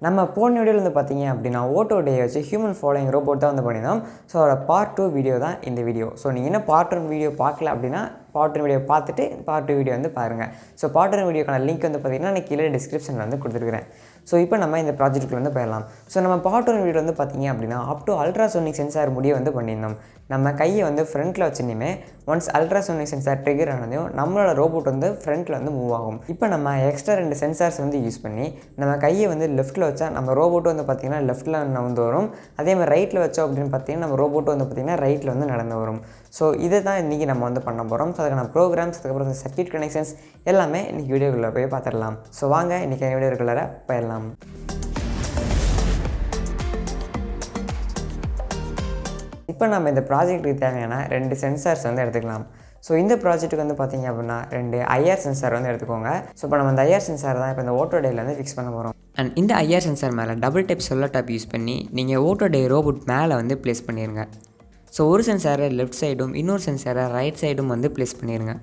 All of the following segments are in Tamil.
நம்ம போன வீடியோவில் வந்து பார்த்தீங்க அப்படின்னா ஓட்டோ டே வச்சு ஹியூமன் ஃபாலோயிங் ரோபோட் தான் வந்து பண்ணியிருந்தோம். ஸோ அதோட பார்ட் 2 வீடியோ தான் இந்த வீடியோ. ஸோ நீங்கள் என்ன பார்ட் 1 வீடியோ பார்க்கல அப்படின்னா பார்ட் 1 வீடியோ பார்த்துட்டு பார்ட் 2 வீடியோ வந்து பாருங்கள். ஸோ பார்ட் 1 வீடியோக்கான லிங்க் வந்து பார்த்தீங்கன்னா நான் கீழே டிஸ்கிரிப்ஷனில் வந்து கொடுத்துருக்கிறேன். ஸோ இப்போ நம்ம இந்த ப்ராஜெக்ட்டுக்கு வந்து போயிடலாம். ஸோ நம்ம பார்ட் 1 வீடியோ வந்து பார்த்தீங்க அப்படின்னா அப் டு அல்ட்ராசோனிக் சென்சார் முடிய வந்து பண்ணியிருந்தோம். நம்ம கையை வந்து ஃப்ரண்ட்டில் வச்சுருந்தோமே ஒன்ஸ் அல்ட்ராசோனிக் சென்சார் ட்ரிகர் ஆனதையும் நம்மளோட ரோபோட் வந்து ஃப்ரண்ட்டில் வந்து மூவ் ஆகும். இப்போ நம்ம எக்ஸ்ட்ரா 2 சென்சார்ஸ் வந்து யூஸ் பண்ணி நம்ம கையை வந்து லெஃப்ட்டில் வச்சா நம்ம ரோபோட்டு வந்து பார்த்திங்கன்னா லெஃப்ட்டில் வந்து வரும். அதே மாதிரி ரைட்டில் வச்சோம் அப்படின்னு பார்த்தீங்கன்னா நம்ம ரோபோட்டு வந்து பார்த்திங்கன்னா ரைட்டில் வந்து நடந்து வரும். ஸோ இதை தான் இன்றைக்கி நம்ம வந்து பண்ண போகிறோம். ஸோ அதுக்கான ப்ரோக்ராம்ஸ், அதுக்கப்புறம் சர்க்யூட் கனெக்ஷன்ஸ் எல்லாமே இன்றைக்கி வீடியோக்குள்ளே போய் பார்த்துடலாம். ஸோ வாங்க இன்றைக்கி வீடியோக்குள்ளே போயிடலாம். இப்போ நம்ம இந்த ப்ராஜெக்ட்டுக்கு தேவையான 2 சென்சார்ஸ் வந்து எடுத்துக்கலாம். ஸோ இந்த ப்ராஜெக்ட்டுக்கு வந்து பார்த்திங்க அப்படின்னா 2 ஐஆர் சென்சார் வந்து எடுத்துக்கோங்க. ஸோ இப்போ நம்ம இந்த ஐஆர் சென்சார் தான் இப்போ இந்த ஓட்டோ டேயில் வந்து ஃபிக்ஸ் பண்ண போகிறோம். அண்ட் இந்த ஐஆர் சென்சார் மேலே double type solar tape use பண்ணி நீங்கள் ஓட்டோ டே ரோபோட் மேலே வந்து ப்ளேஸ் பண்ணிடுங்க. ஸோ ஒரு சென்சாரை லெஃப்ட் சைடும் இன்னொரு சென்சாரை ரைட் சைடும் வந்து ப்ளேஸ் பண்ணிடுங்க.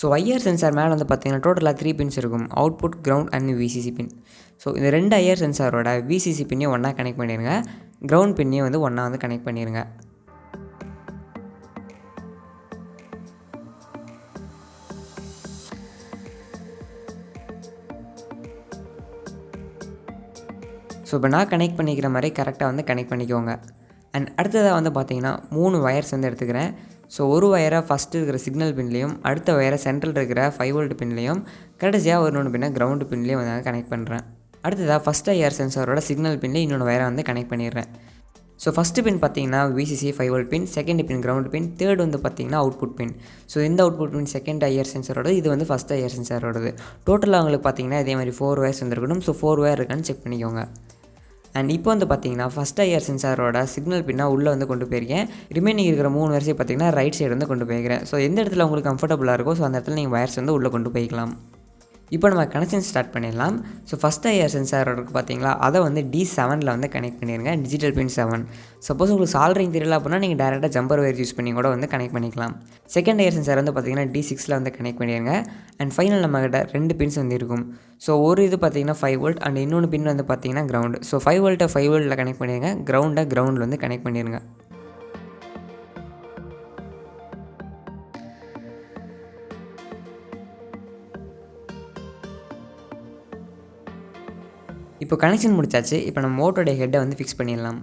ஸோ ஐஆர் சென்சார் மேலே வந்து பார்த்திங்கன்னா டோட்டலாக 3 பின்ஸ் இருக்கும். Output, ground and VCC pin. So இந்த 2 ஐஆர் சென்சாரோட விசிசி பின்னையும் ஒன்றா கனெக்ட் பண்ணிடுங்க. கிரவுண்ட் பின்னையும் வந்து ஒன்றா வந்து கனெக்ட் பண்ணிடுங்க. ஸோ இப்போ நான் கனெக்ட் பண்ணிக்கிற மாதிரி கரெக்டாக வந்து கனெக்ட் பண்ணிக்கோங்க. அண்ட் அடுத்ததாக வந்து பார்த்திங்கன்னா 3 வயர்ஸ் வந்து எடுத்துக்கிறேன். ஸோ ஒரு வயரை ஃபஸ்ட்டு இருக்கிற சிக்னல் பின்லேயும், அடுத்த வயரை சென்ட்ரல் இருக்கிற 5 வோல்ட் பின்லேயும், கடைசியாக ஒரு பின்னை கிரவுண்டு பின்லேயும் வந்து கனெக்ட் பண்ணுறேன். அடுத்ததாக ஃபஸ்ட் ஐஆர் சென்சாரோட சிக்னல் பின்லேயே இன்னொன்று வயரை வந்து கனெக்ட் பண்ணிடுறேன். ஸோ ஃபஸ்ட்டு பின் பார்த்திங்கன்னா விசிசி 5 வோல்ட் பின், செகண்ட் பின் கிரவுண்ட் பின், தேர்ட் வந்து பார்த்திங்கன்னா அவுட்புட் பின். ஸோ இந்த அவுட்புட் பின் செகண்ட் ஐஆர் சென்சாரோட, இது வந்து ஃபஸ்ட் ஐஆர் சென்சாரோடது. டோட்டலாக உங்களுக்கு பார்த்திங்கன்னா இதே மாதிரி 4 வயர்ஸ் வந்துருக்கணும். ஸோ 4 வயர் இருக்கான்னு செக் பண்ணிக்கோங்க. அண்ட் இப்போ வந்து பார்த்திங்கன்னா ஃபஸ்ட் ஐஆர் சென்சாரோட சிக்னல் பின்னாக உள்ளே வந்து கொண்டு போயிருக்கேன். ரிமைனிங் இருக்கிற 3 வயர்ஸை பார்த்திங்கன்னா ரைட் சைடு வந்து கொண்டு போய்க்கிறேன். ஸோ எந்த இடத்துல உங்களுக்கு கம்ஃபர்டபுளாக இருக்கோ ஸோ அந்த இடத்துல நீங்கள் வயர்ஸ் வந்து உள்ளே கொண்டு போய்க்கலாம். இப்போ நம்ம கனெக்ஷன் ஸ்டார்ட் பண்ணிடலாம். ஸோ ஃபஸ்ட் ஐஆர் சென்சாரோட பார்த்திங்களா அதை வந்து D7 வந்து கனெக்ட் பண்ணிடுங்க. டிஜிட்டல் பின் 7. சப்போஸ் உங்களுக்கு சால்ரிங் தெரியல அப்படின்னா நீங்கள் டேரெக்டாக ஜம்பர் வயர் யூஸ் பண்ணி கூட வந்து கனெக்ட் பண்ணிக்கலாம். செகண்ட் ஐஆர் சென்சார் வந்து பார்த்திங்கன்னா D6 வந்து கனெக்ட் பண்ணிடுங்க. அண்ட் ஃபைனல் நம்மகிட்ட 2 பின்ஸ் வந்து இருக்கும். ஸோ ஒரு இது பார்த்திங்கன்னா 5 வோல்ட் அண்ட் இன்னொன்று பின் வந்து பார்த்திங்கன்னா கிரவுண்டு. ஸோ 5 வோல்ட்டை 5 வோல்ட்டில் கனெக்ட் பண்ணிடுங்க. கிரவுண்டை கிரவுண்டில் வந்து கனெக்ட் பண்ணிடுங்க. இப்போ கனெக்ஷன் முடிச்சாச்சு. இப்போ நம்ம மோட்டோடைய ஹெட்டை வந்து ஃபிக்ஸ் பண்ணிடலாம்.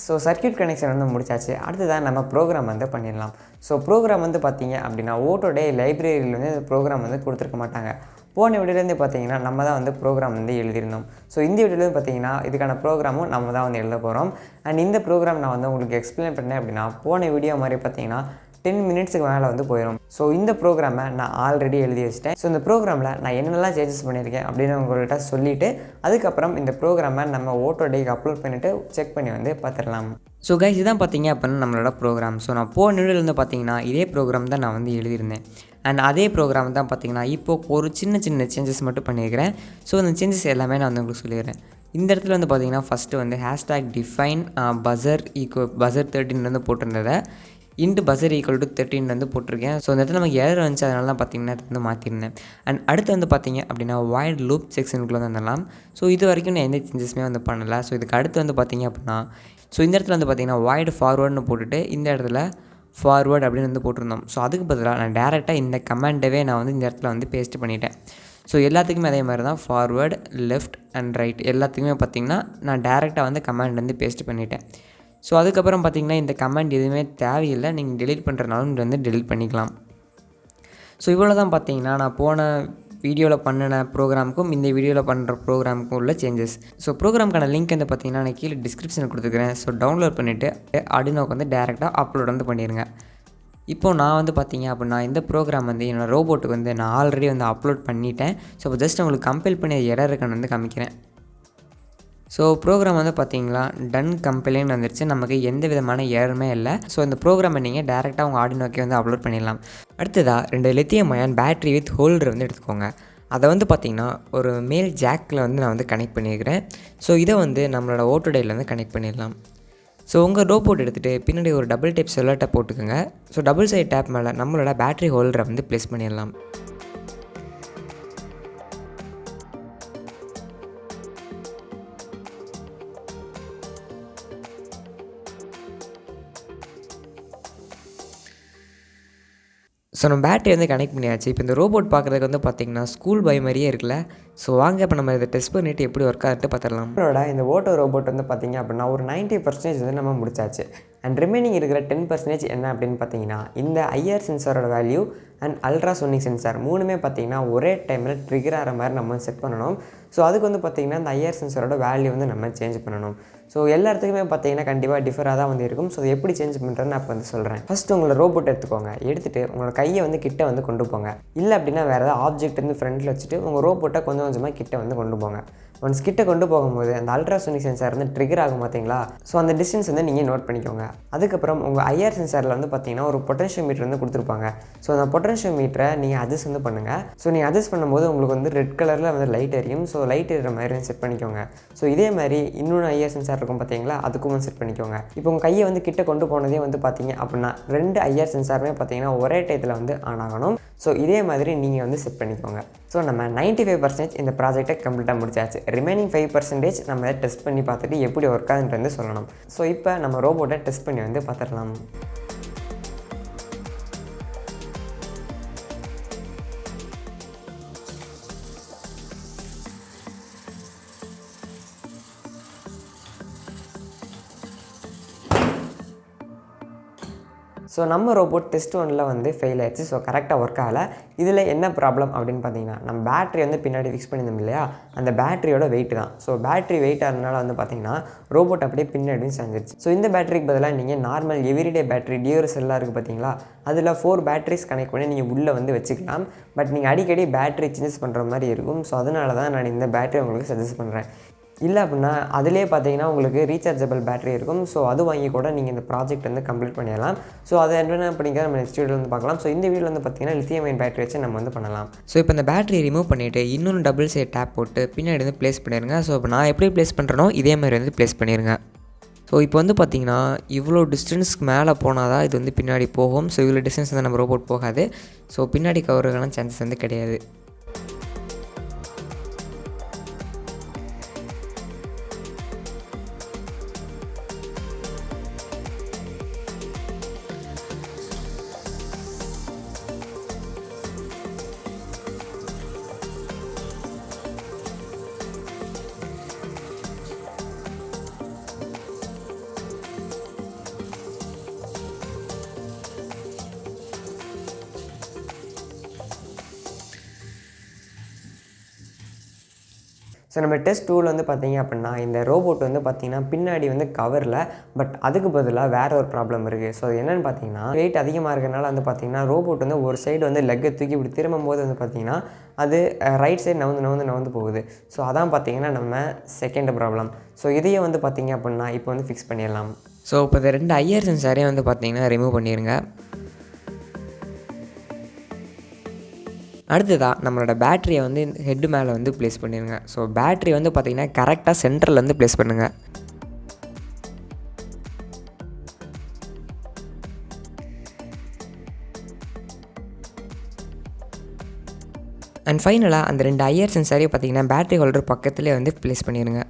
ஸோ சர்க்யூட் கனெக்ஷன் வந்து முடிச்சாச்சு. அடுத்ததான் நம்ம ப்ரோக்ராம் வந்து பண்ணிடலாம். ஸோ ப்ரோக்ராம் வந்து பார்த்திங்க அப்படின்னா ஓட்டோ டே லைப்ரரியில் வந்து ப்ரோக்ராம் வந்து கொடுத்துருக்க மாட்டாங்க. போன வீடியோலேருந்து பார்த்திங்கன்னா நம்ம தான் வந்து ப்ரோக்ராம் வந்து எழுதியிருந்தோம். ஸோ இந்த வீடியோலேருந்து பார்த்திங்கன்னா இதுக்கான ப்ரோக்ராமும் நம்ம தான் வந்து எழுத போகிறோம். அண்ட் இந்த ப்ரோக்ராம் நான் வந்து உங்களுக்கு எக்ஸ்பிளைன் பண்ணேன் அப்படின்னா போன வீடியோ மாதிரி பார்த்திங்கன்னா 10 மினிட்ஸுக்கு மேலே வந்து போயிடும். ஸோ இந்த ப்ரோக்ராமை நான் ஆல்ரெடி எழுதி வச்சிட்டேன். ஸோ இந்த ப்ரோக்ராமில் நான் என்னெல்லாம் சேஞ்சஸ் பண்ணியிருக்கேன் அப்படின்னு உங்கள்கிட்ட சொல்லிவிட்டு அதுக்கப்புறம் இந்த ப்ரோக்ராமை நம்ம ஓட்டோ டேக்கு அப்லோட் பண்ணிவிட்டு செக் பண்ணி வந்து பார்த்துடலாம். ஸோ கைஸ் இதான் பார்த்திங்க அப்படின்னா நம்மளோட ப்ரோக்ராம். ஸோ நான் போன வீடியோலேருந்து பார்த்திங்கன்னா இதே ப்ரோக்ராம் தான் நான் வந்து எழுதியிருந்தேன். அண்ட் அதே ப்ரோக்ராம் தான் பார்த்திங்கன்னா இப்போது ஒரு சின்ன சேஞ்சஸ் மட்டும் பண்ணியிருக்கிறேன். ஸோ அந்த சேஞ்சஸ் எல்லாமே நான் வந்து உங்களுக்கு சொல்லிடுறேன். இந்த இடத்துல வந்து பார்த்திங்கன்னா ஃபஸ்ட்டு வந்து #define buzzer 13 வந்து போட்டிருந்ததை /buzzer = 13 வந்து போட்டிருக்கேன். ஸோ இந்த இடத்துல நமக்கு எரர் வந்துச்சு, அதனால தான் பார்த்திங்கன்னா அதை வந்து மாற்றிருந்தேன். அண்ட் அடுத்து வந்து பார்த்திங்க அப்படின்னா வாய்ட் லூப் செக்ஷனுக்குள்ளே வந்துடலாம். ஸோ இது வரைக்கும் நான் எந்த சேஞ்சஸுமே வந்து பண்ணலை. ஸோ இதுக்கு அடுத்து வந்து பார்த்திங்க அப்படின்னா ஸோ இந்த இடத்துல வந்து பார்த்திங்கன்னா வாய்ட் ஃபார்வர்டுன்னு போட்டுட்டு இந்த இடத்துல ஃபார்வர்ட் அப்படின்னு வந்து போட்டிருந்தோம். ஸோ அதுக்கு பதிலாக நான் டேரெக்டாக இந்த கமாண்டவே நான் வந்து இந்த இடத்துல வந்து பேஸ்ட் பண்ணிட்டேன். ஸோ எல்லாத்துக்குமே அதே மாதிரி தான் ஃபார்வர்டு, லெஃப்ட் அண்ட் ரைட் எல்லாத்துக்குமே பார்த்திங்கன்னா நான் டேரெக்டாக வந்து கமாண்ட் வந்து பேஸ்ட் பண்ணிட்டேன். ஸோ அதுக்கப்புறம் பார்த்திங்கன்னா இந்த கமாண்ட் எதுவுமே தேவையில்லை. நீங்கள் டெலீட் பண்ணுறனாலும் வந்து டெலீட் பண்ணிக்கலாம். ஸோ இவ்வளோ தான் பார்த்திங்கன்னா நான் போன வீடியோவில் பண்ணின ப்ரோக்ராமுக்கும் இந்த வீடியோவில் பண்ணுற ப்ரோக்ராமுக்கும் உள்ள சேஞ்சஸ். ஸோ ப்ரோக்ராமுக்கான லிங்க் வந்து பார்த்திங்கன்னா நான் கீழே டிஸ்கிரிப்ஷனில் கொடுத்துருக்கிறேன். ஸோ டவுன்லோட் பண்ணிவிட்டு ஆர்டினோக்கு வந்து டேரெக்டாக அப்லோட் வந்து பண்ணிடுங்க. இப்போது நான் வந்து பார்த்திங்க அப்படின்னா இந்த ப்ரோக்ராம் வந்து என்னோடய ரோபோட்டுக்கு வந்து நான் ஆல்ரெடி வந்து அப்லோட் பண்ணிட்டேன். ஸோ இப்போ ஜஸ்ட் உங்களுக்கு கம்பைல் பண்ணி எரர் இருக்கான்னு வந்து காமிக்கிறேன். ஸோ ப்ரோக்ராம் வந்து பார்த்தீங்களா டன் கம்பெனின்னு வந்துருச்சு. நமக்கு எந்த விதமான ஏர்மே இல்லை. ஸோ இந்த ப்ரோக்ராமை நீங்கள் டேரெக்டாக உங்கள் ஆர்டினோக்கே வந்து அப்லோட் பண்ணிடலாம். அடுத்ததாக 2 lithium ion battery with holder வந்து எடுத்துக்கோங்க. அதை வந்து பார்த்திங்கன்னா ஒரு மேல் ஜாக்கில் வந்து நான் வந்து கனெக்ட் பண்ணியிருக்கிறேன். ஸோ இதை வந்து நம்மளோட ஓட்டோடையில் வந்து கனெக்ட் பண்ணிடலாம். ஸோ உங்கள் ரோபோட் எடுத்துகிட்டு பின்னாடி ஒரு டபுள் டேப் செல்லோ டேப் போட்டுக்கோங்க. ஸோ டபுள் சைட் டேப் மேலே நம்மளோட பேட்டரி ஹோல்டரை வந்து ப்ளேஸ் பண்ணிடலாம். ஸோ நம்ம பேட்டரி வந்து கனெக்ட் பண்ணியாச்சு. இப்போ இந்த ரோபோட் பார்க்குறதுக்கு வந்து பார்த்திங்கன்னா ஸ்கூல் பாய் மாதிரியே இருக்குல்ல. ஸோ வாங்க இப்போ நம்ம இதை டெஸ்ட் பண்ணிவிட்டு எப்படி ஒர்க் ஆகுதுன்ட்டு பார்த்துடலாம். நம்மளோட இந்த ஓட்டோ ரோபோட் வந்து பார்த்திங்க அப்படின்னா ஒரு 90% வந்து நம்ம முடிச்சாச்சு. அண்ட் ரிமைனிங் இருக்கிற 10% என்ன அப்படின்னு பார்த்தீங்கன்னா இந்த ஐஆர் சென்சாரோட வேல்யூ அண்ட் அல்ட்ராசோனிக் சென்சார் 3மே பார்த்திங்கன்னா ஒரே டைமில் ட்ரிகர் ஆகிற மாதிரி நம்ம செட் பண்ணணும். ஸோ அதுக்கு வந்து பார்த்திங்கன்னா இந்த ஐஆர் சென்சாரோட வேல்யூ வந்து நம்ம சேஞ்ச் பண்ணணும். ஸோ எல்லாத்துக்குமே பார்த்திங்கன்னா கண்டிப்பாக டிஃபராக தான் வந்து இருக்கும். ஸோ எப்படி சேஞ்ச் பண்ணுறதுன்னு நான் இப்போ வந்து சொல்கிறேன். ஃபஸ்ட்டு உங்களோட ரோபோட் எடுத்துக்கோங்க. எடுத்துகிட்டு உங்களோட கையை வந்து கிட்ட வந்து கொண்டு போங்க. இல்லை அப்படின்னா வேறு ஏதாவது ஆப்ஜெக்ட் வந்து ஃப்ரண்ட்டில் வச்சுட்டு உங்கள் ரோபோட்டை கொஞ்சம் கொஞ்சமாக கிட்ட வந்து கொண்டு போங்க. ஒன்ஸ் கிட்ட கொண்டு போகும்போது அந்த அல்ட்ராசோனிக் சென்சார் வந்து ட்ரிகர் ஆகும் பார்த்தீங்களா. ஸோ அந்த டிஸ்டன்ஸ் வந்து நீங்கள் நோட் பண்ணிக்கோங்க. அதுக்கப்புறம் உங்கள் ஐஆர் சென்சாரில் வந்து பார்த்தீங்கன்னா ஒரு பொட்டன்ஷியோ மீட்டர் வந்து கொடுத்துருப்பாங்க. ஸோ அந்த பொட்டன்ஷியோ மீட்டரை நீங்கள் அட்ஜஸ்ட் வந்து பண்ணுங்கள். ஸோ நீங்கள் அட்ஜஸ்ட் பண்ணும்போது உங்களுக்கு வந்து ரெட் கலரில் வந்து லைட் எரியும். ஸோ லைட் எரிகிற மாதிரி செட் பண்ணிக்கோங்க. ஸோ இதே மாதிரி இன்னொன்று ஐஆர் சென்சார் இருக்கும் பார்த்தீங்களா, அதுக்கும் வந்து செட் பண்ணிக்கோங்க. இப்போ உங்கள் கையை வந்து கிட்ட கொண்டு போனதே வந்து பார்த்தீங்க அப்படின்னா 2 ஐஆர் சென்சாருமே பார்த்தீங்கன்னா ஒரே டயத்தில் வந்து ஆன் ஆகணும். ஸோ இதே மாதிரி நீங்கள் வந்து செட் பண்ணிக்கோங்க. ஸோ நம்ம 95% இந்த ப்ராஜெக்டை கம்ப்ளீட்டாக முடிச்சாச்சு. ரிமைனிங் 5% நம்ம இதை டெஸ்ட் பண்ணி பார்த்துட்டு எப்படி ஒர்க் ஆகுதுன்ட்டு வந்து சொல்லணும். ஸோ இப்போ நம்ம ரோபோட்டை டெஸ்ட் பண்ணி வந்து பார்த்துடலாம். ஸோ நம்ம ரோபோட் டெஸ்ட் 1ல் வந்து ஃபெயில் ஆயிடுச்சு. ஸோ கரெக்டாக ஒர்க் ஆகலை. இதில் என்ன ப்ராப்ளம் அப்படின்னு பார்த்தீங்கன்னா நம்ம பேட்டரி வந்து பின்னாடி ஃபிக்ஸ் பண்ணியிருந்தோம் இல்லையா, அந்த பேட்டரியோட வெயிட் தான். ஸோ பேட்டரி வெயிட் ஆகிறதுனால வந்து பார்த்தீங்கன்னா ரோபோட் அப்படியே பின்னாடியும் சாஞ்சிருச்சு. ஸோ இந்த பேட்டரிக்கு பதிலாக நீங்கள் நார்மல் எவ்ரிடே பேட்டரி டியூரஸ் எல்லாம் இருக்குது பார்த்தீங்களா, அதில் 4 பேட்டரிஸ் கனெக்ட் பண்ணி நீங்கள் உள்ளே வந்து வச்சுக்கலாம். பட் நீங்கள் அடிக்கடி பேட்டரி சேஞ்சஸ் பண்ணுற மாதிரி இருக்கும். ஸோ அதனால தான் நான் இந்த பேட்டரி உங்களுக்கு சஜஸ்ட் பண்ணுறேன். இல்லை அப்படின்னா அதிலே பார்த்தீங்கன்னா உங்களுக்கு ரீசார்ஜபிள் பேட்டரி இருக்கும். ஸோ அது வாங்கி கூட நீங்கள் இந்த ப்ராஜெக்ட் வந்து கம்ப்ளீட் பண்ணிடலாம். ஸோ அதை என்ன பண்ணிக்கிறத நம்ம நெக்ஸ்ட் வீடியோவில் வந்து பார்க்கலாம். ஸோ இந்த வீடியோவில் வந்து பார்த்தீங்கன்னா லித்தியம் அயன் பேட்டரி வச்சு நம்ம வந்து பண்ணலாம். ஸோ இப்போ இந்த பேட்டரி ரிமூவ் பண்ணிவிட்டு இன்னொன்று டபுள் சைட் டேப் போட்டு பின்னாடி வந்து ப்ளேஸ் பண்ணிடுங்க. ஸோ இப்போ நான் எப்படி ப்ளேஸ் பண்ணுறனோ இதே மாதிரி வந்து ப்ளேஸ் பண்ணிடுங்க. ஸோ இப்போ வந்து பார்த்திங்கன்னா இவ்வளோ டிஸ்டன்ஸ்க்கு மேலே போனால் தான் இது வந்து பின்னாடி போகும். ஸோ இவ்வளோ டிஸ்டன்ஸ் வந்து நம்ம ரோபோட் போகாது. ஸோ பின்னாடி கவருக்கான சான்சஸ் வந்து கிடையாது. ஸோ நம்ம டெஸ்ட் 2ல் வந்து பார்த்திங்க அப்படின்னா இந்த ரோபோட் வந்து பார்த்திங்கன்னா பின்னாடி வந்து கவரில், பட் அதுக்கு பதிலாக வேறு ஒரு ப்ராப்ளம் இருக்குது. ஸோ அது என்னென்னு பார்த்தீங்கன்னா வெயிட் அதிகமாக இருக்கிறனால வந்து பார்த்திங்கன்னா ரோபோட் வந்து ஒரு சைடு வந்து லெக்கை தூக்கி இப்படி திரும்பும்போது வந்து பார்த்திங்கன்னா அது ரைட் சைடு நவுந்து போகுது. ஸோ அதான் பார்த்திங்கன்னா நம்ம செகண்ட் ப்ராப்ளம். ஸோ இதையே வந்து பார்த்திங்க அப்படின்னா இப்போ வந்து ஃபிக்ஸ் பண்ணிடலாம். ஸோ இப்போ இந்த 2 ஐஆர் சென்சாரையும் வந்து பார்த்திங்கன்னா ரிமூவ் பண்ணிடுங்க. அடுத்ததாக நம்மளோட பேட்டரியை வந்து ஹெட்டு மேலே வந்து ப்ளேஸ் பண்ணிடுங்க. ஸோ பேட்டரி வந்து பார்த்திங்கன்னா கரெக்டாக சென்டரில் வந்து ப்ளேஸ் பண்ணுங்கள். அண்ட் ஃபைனலாக அந்த 2 ஐஆர் சென்சாரையும் பார்த்திங்கன்னா பேட்டரி ஹோல்டர் பக்கத்துலேயே வந்து ப்ளேஸ் பண்ணிடுங்க.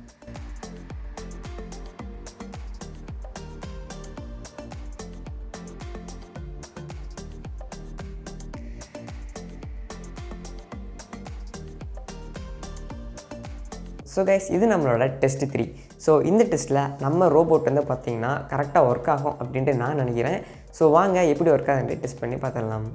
ஸோ கைஸ் இது நம்மளோட டெஸ்ட் 3. ஸோ இந்த டெஸ்ட்டில் நம்ம ரோபோட் வந்து பார்த்திங்கன்னா கரெக்டாக ஒர்க் ஆகும் அப்படின்ட்டு நான் நினைக்கிறேன். ஸோ வாங்க எப்படி ஒர்க் ஆகுதுன்ட்டு டெஸ்ட் பண்ணி பார்த்துடலாம்.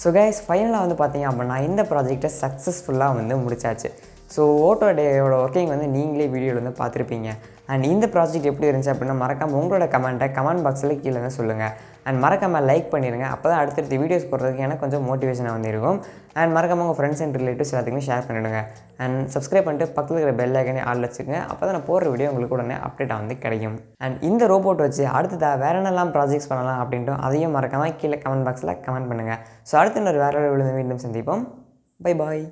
ஸோ கைஸ் ஃபைனலாக வந்து பார்த்தீங்க அப்படின்னா இந்த ப்ராஜெக்டை சக்ஸஸ்ஃபுல்லாக வந்து முடிச்சாச்சு. ஸோ ஓட்டோ டேயோட ஒர்க்கிங் வந்து நீங்களே வீடியோவில் வந்து பார்த்துருப்பீங்க. அண்ட் இந்த ப்ராஜெக்ட் எப்படி இருந்துச்சு அப்படின்னா மறக்காமல் உங்களோட கமெண்ட்டை கமெண்ட் பாக்ஸில் கீழே தான் சொல்லுங்கள். அண்ட் மறக்காமல் லைக் பண்ணிடுங்க. அப்போ தான் அடுத்தடுத்த வீடியோஸ் போடுறதுக்கு எனக்கு கொஞ்சம் மோட்டிவேஷனாக வந்து இருக்கும். அண்ட் மறக்காமல் உங்கள் ஃப்ரெண்ட்ஸ் அண்ட் ரிலேட்டிவ்ஸ் எல்லாத்துக்குமே ஷேர் பண்ணிவிடுங்க. அண்ட் சப்ஸ்கிரைப் பண்ணிட்டு பக்கத்தில் இருக்கிற பெல் ஐக்கனே ஆல் வச்சுக்கோங்க. அப்போ தான் நான் போடுற வீடியோ உங்களுக்கு உடனே அப்டேட்டாக வந்து கிடைக்கும். அண்ட் இந்த ரோபோட் வச்சு அடுத்ததாக வேறு என்னெல்லாம் ப்ராஜெக்ட்ஸ் பண்ணலாம் அப்படின்ட்டு அதையும் மறக்காமல் கீழே கமெண்ட் பாக்ஸில் கமெண்ட் பண்ணுங்கள். ஸோ அடுத்த இன்னொரு வேறு வீடியோவில் மீண்டும் சந்திப்போம். Bye bye.